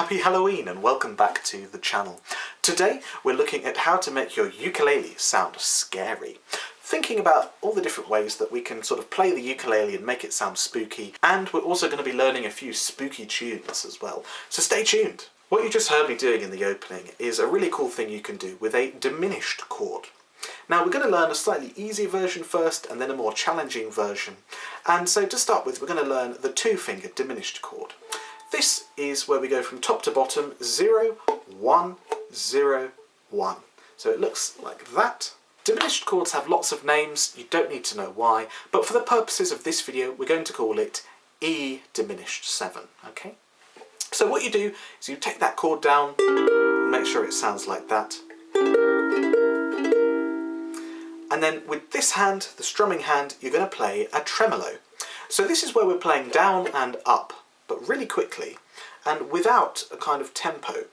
Happy Halloween and welcome back to the channel. Today we're looking at how to make your ukulele sound scary. Thinking about all the different ways that we can sort of play the ukulele and make it sound spooky, and we're also going to be learning a few spooky tunes as well. So stay tuned. What you just heard me doing in the opening is a really cool thing you can do with a diminished chord. Now we're going to learn a slightly easier version first and then a more challenging version. And so to start with, we're going to learn the 2-finger diminished chord. This is where we go from top to bottom, 0, 1, 0, 1. So it looks like that. Diminished chords have lots of names, you don't need to know why, but for the purposes of this video we're going to call it E diminished 7, okay? So what you do is you take that chord down and make sure it sounds like that. And then with this hand, the strumming hand, you're going to play a tremolo. So this is where we're playing down and up, but really quickly and without a kind of tempo.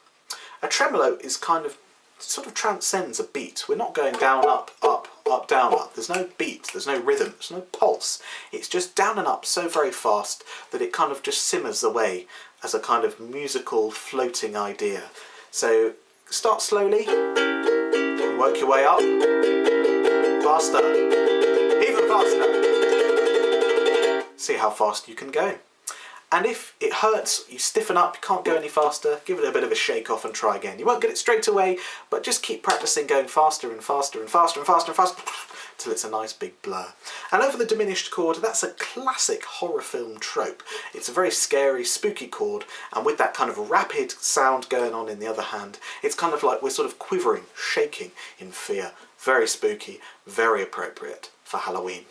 A tremolo is kind of sort of transcends a beat. We're not going down, up, up, up, down, up. There's no beat, there's no rhythm, there's no pulse. It's just down and up so very fast that it kind of just simmers away as a kind of musical floating idea. So start slowly and work your way up. Faster, even faster. See how fast you can go. And if it hurts, you stiffen up, you can't go any faster, give it a bit of a shake off and try again. You won't get it straight away, but just keep practicing going faster and faster and faster and faster and faster till it's a nice big blur. And over the diminished chord, that's a classic horror film trope. It's a very scary, spooky chord, and with that kind of rapid sound going on in the other hand, it's kind of like we're sort of quivering, shaking in fear. Very spooky, very appropriate for Halloween.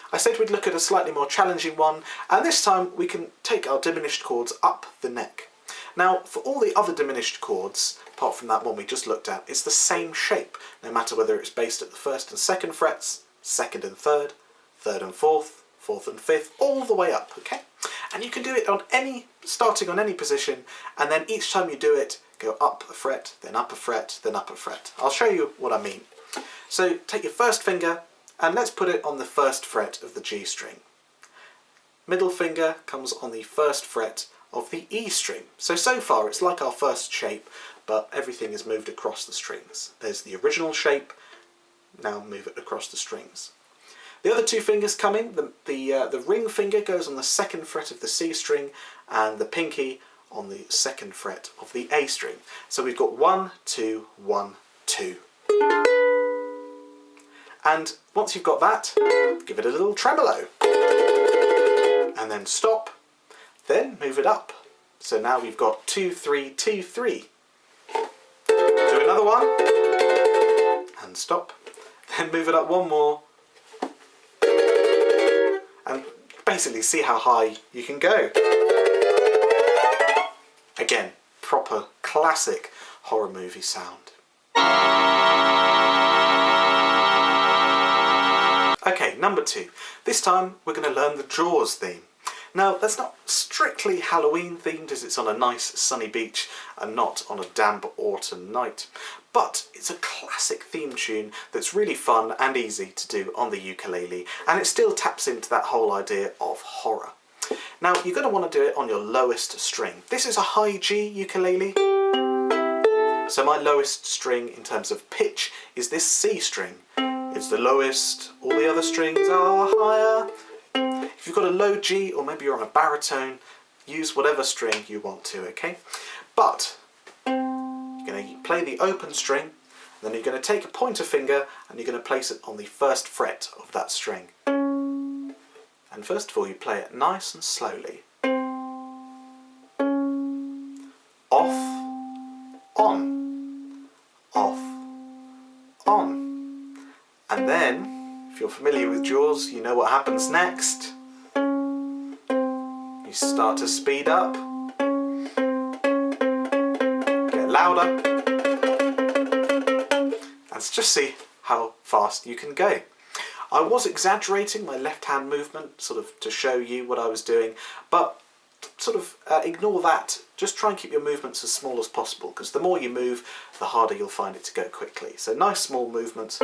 I said we'd look at a slightly more challenging one, and this time we can take our diminished chords up the neck. Now, for all the other diminished chords, apart from that one we just looked at, it's the same shape, no matter whether it's based at the 1st and 2nd frets, 2nd and 3rd, 3rd and 4th, 4th and 5th, all the way up, okay? And you can do it on starting on any position, and then each time you do it, go up a fret, then up a fret, then up a fret. I'll show you what I mean. So take your first finger, and let's put it on the 1st fret of the G string. Middle finger comes on the 1st fret of the E string. So far it's like our first shape, but everything is moved across the strings. There's the original shape, now move it across the strings. The other 2 fingers come in, the ring finger goes on the 2nd fret of the C string, and the pinky on the 2nd fret of the A string. So we've got 1, 2, 1, 2. And once you've got that, give it a little tremolo. And then stop, then move it up. So now we've got 2, 3, 2, 3. Do another one, and stop. Then move it up one more. And basically see how high you can go. Again, proper classic horror movie sound. Okay, number 2. This time we're going to learn the Jaws theme. Now that's not strictly Halloween themed as it's on a nice sunny beach and not on a damp autumn night, but it's a classic theme tune that's really fun and easy to do on the ukulele, and it still taps into that whole idea of horror. Now you're going to want to do it on your lowest string. This is a high G ukulele, so my lowest string in terms of pitch is this C string. It's the lowest, all the other strings are higher. If you've got a low G, or maybe you're on a baritone, use whatever string you want to, okay? But you're going to play the open string, then you're going to take a pointer finger and you're going to place it on the 1st fret of that string. And first of all you play it nice and slowly. Off, on, off, on. And then, if you're familiar with Jaws, you know what happens next. You start to speed up, get louder, and just see how fast you can go. I was exaggerating my left hand movement, sort of to show you what I was doing, but sort of ignore that. Just try and keep your movements as small as possible, because the more you move, the harder you'll find it to go quickly. So nice small movements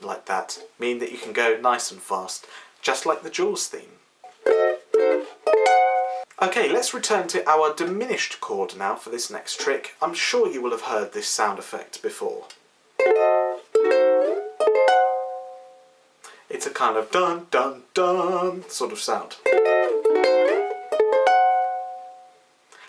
like that mean that you can go nice and fast, just like the Jaws theme. Okay, let's return to our diminished chord now for this next trick. I'm sure you will have heard this sound effect before. It's a kind of dun dun dun sort of sound.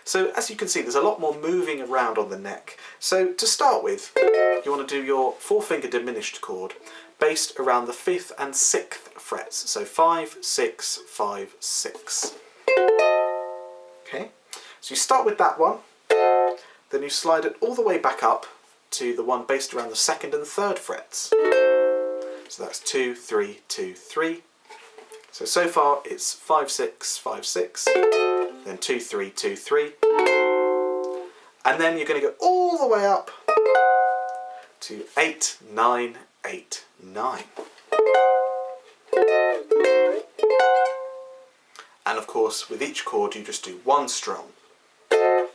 So as you can see, there's a lot more moving around on the neck. So to start with, you want to do your 4-finger diminished chord based around the 5th and 6th frets. So 5, 6, 5, 6. Okay, so you start with that one, then you slide it all the way back up to the one based around the 2nd and 3rd frets. So that's 2, 3, 2, 3. So far it's 5, 6, 5, 6, then 2, 3, 2, 3. And then you're going to go all the way up to 8, 9, 8, 9. And of course, with each chord you just do one strum. In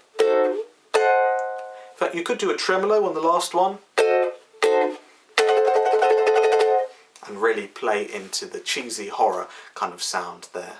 fact, you could do a tremolo on the last one and really play into the cheesy horror kind of sound there.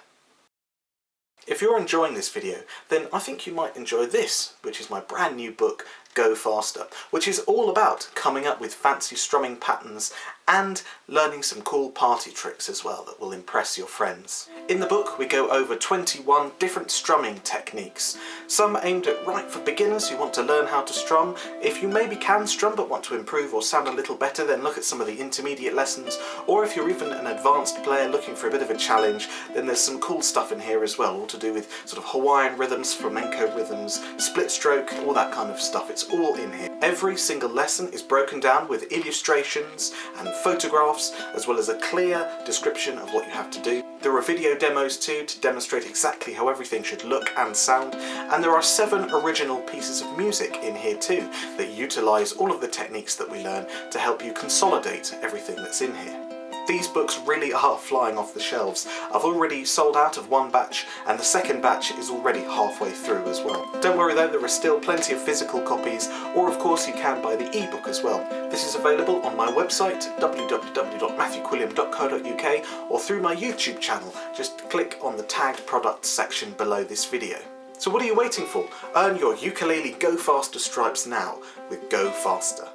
If you're enjoying this video, then I think you might enjoy this, which is my brand new book, Go Faster, which is all about coming up with fancy strumming patterns and learning some cool party tricks as well that will impress your friends. In the book we go over 21 different strumming techniques, some aimed at right for beginners who want to learn how to strum. If you maybe can strum but want to improve or sound a little better, then look at some of the intermediate lessons, or if you're even an advanced player looking for a bit of a challenge, then there's some cool stuff in here as well, all to do with sort of Hawaiian rhythms, flamenco rhythms, split stroke, all that kind of stuff. It's all in here. Every single lesson is broken down with illustrations and photographs, as well as a clear description of what you have to do. There are video demos too to demonstrate exactly how everything should look and sound, and there are 7 original pieces of music in here too that utilise all of the techniques that we learn to help you consolidate everything that's in here. These books really are flying off the shelves. I've already sold out of one batch, and the second batch is already halfway through as well. Don't worry though, there are still plenty of physical copies, or of course you can buy the ebook as well. This is available on my website, www.matthewquilliam.co.uk, or through my YouTube channel. Just click on the tagged products section below this video. So what are you waiting for? Earn your ukulele Go Faster stripes now with Go Faster.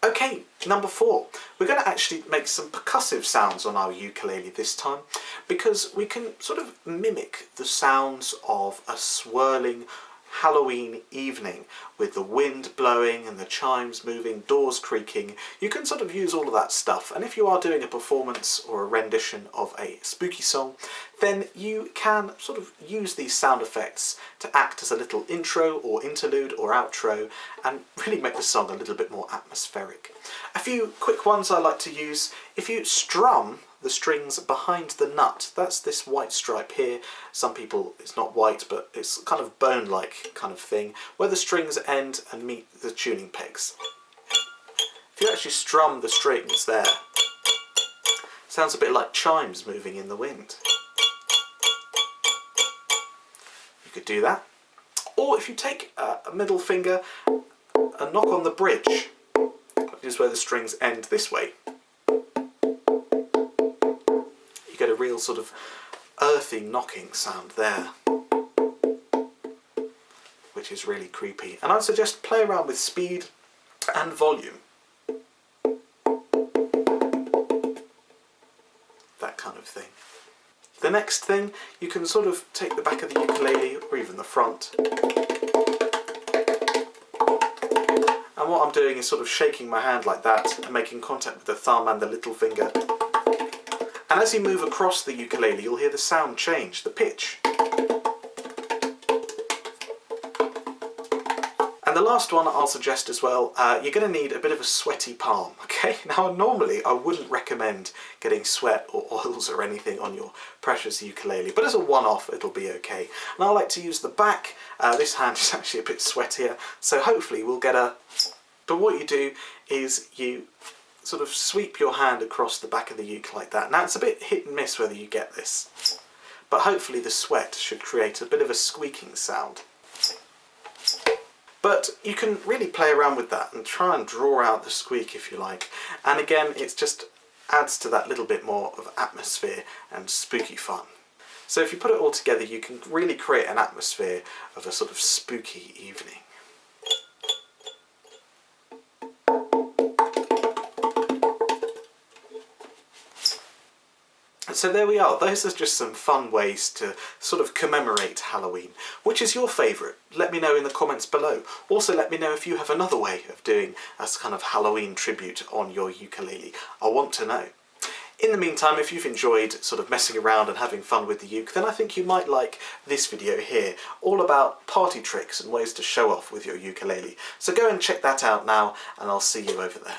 Okay, number 4. We're going to actually make some percussive sounds on our ukulele this time, because we can sort of mimic the sounds of a swirling Halloween evening with the wind blowing and the chimes moving, doors creaking. You can sort of use all of that stuff, and if you are doing a performance or a rendition of a spooky song, then you can sort of use these sound effects to act as a little intro or interlude or outro and really make the song a little bit more atmospheric. A few quick ones I like to use: if you strum the strings behind the nut, that's this white stripe here. Some people, it's not white, but it's kind of bone-like kind of thing, where the strings end and meet the tuning pegs. If you actually strum the strings there, sounds a bit like chimes moving in the wind. You could do that. Or if you take a middle finger and knock on the bridge, which is where the strings end this way, you get a real sort of earthy knocking sound there, which is really creepy. And I'd suggest play around with speed and volume. That kind of thing. The next thing, you can sort of take the back of the ukulele or even the front, and what I'm doing is sort of shaking my hand like that and making contact with the thumb and the little finger. And as you move across the ukulele, you'll hear the sound change, the pitch. And the last one I'll suggest as well, you're going to need a bit of a sweaty palm, okay? Now normally I wouldn't recommend getting sweat or oils or anything on your precious ukulele, but as a one-off it'll be okay. And I like to use the back. This hand is actually a bit sweatier, so hopefully we'll get a... But what you do is you sort of sweep your hand across the back of the uke like that. Now it's a bit hit and miss whether you get this, but hopefully the sweat should create a bit of a squeaking sound. But you can really play around with that and try and draw out the squeak if you like. And again, it just adds to that little bit more of atmosphere and spooky fun. So if you put it all together, you can really create an atmosphere of a sort of spooky evening. So there we are, those are just some fun ways to sort of commemorate Halloween. Which is your favourite? Let me know in the comments below. Also let me know if you have another way of doing a kind of Halloween tribute on your ukulele. I want to know. In the meantime, if you've enjoyed sort of messing around and having fun with the uke, then I think you might like this video here, all about party tricks and ways to show off with your ukulele. So go and check that out now, and I'll see you over there.